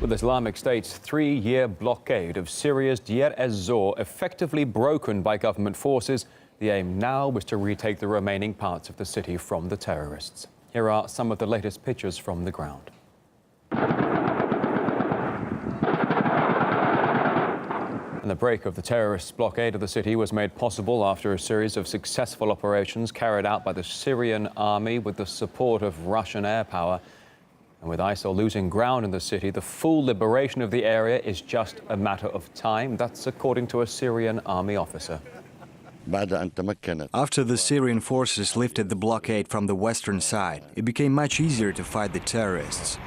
With Islamic State's 3-year blockade of Syria's Deir Ez-Zor effectively broken by government forces, the aim now was to retake the remaining parts of the city from the terrorists. Here are some of the latest pictures from the ground. And the break of the terrorists' blockade of the city was made possible after a series of successful operations carried out by the Syrian army with the support of Russian air power. And with ISIL losing ground in the city, the full liberation of the area is just a matter of time. That's according to a Syrian army officer. After the Syrian forces lifted the blockade from the western side, it became much easier to fight the terrorists.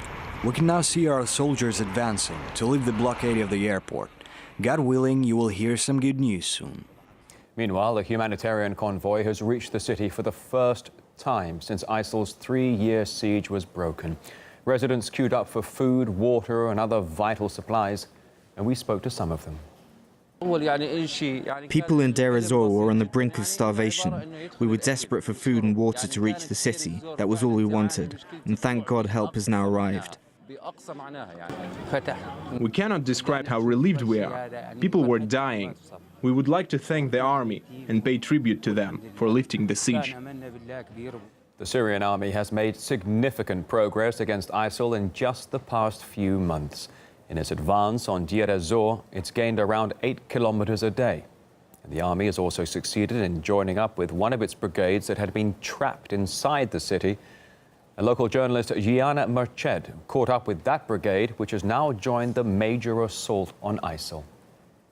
We can now see our soldiers advancing to lift the blockade of the airport. God willing, you will hear some good news soon. Meanwhile, a humanitarian convoy has reached the city for the first time since ISIL's 3-year siege was broken. Residents queued up for food, water and other vital supplies, and we spoke to some of them. People in Deir Ez-Zor were on the brink of starvation. We were desperate for food and water to reach the city. That was all we wanted. And thank God help has now arrived. We cannot describe how relieved we are. People were dying. We would like to thank the army and pay tribute to them for lifting the siege. The Syrian army has made significant progress against ISIL in just the past few months. In its advance on Deir Ez-Zor, it's gained around 8 kilometers a day. And the army has also succeeded in joining up with one of its brigades that had been trapped inside the city. A local journalist, Gianna Merched, caught up with that brigade, which has now joined the major assault on ISIL.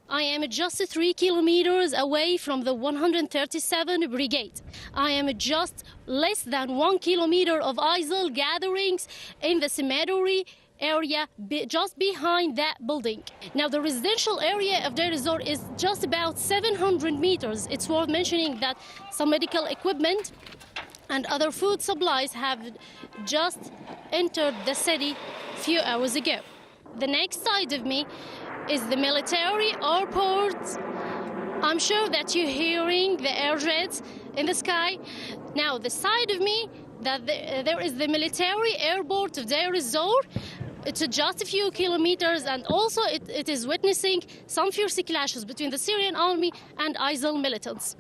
I am just 3 kilometers away from the 137 Brigade. I am just less than 1 kilometer of ISIL gatherings in the cemetery area just behind that building. Now, the residential area of Deir Ez-Zor is just about 700 meters. It's worth mentioning that some medical equipment and other food supplies have just entered the city a few hours ago. The next side of me is the military airport. I'm sure that you're hearing the air jets in the sky. Now, the side of me, there is the military airport of Deir Ez-Zor. It's just a few kilometers, and also it is witnessing some fierce clashes between the Syrian army and ISIL militants.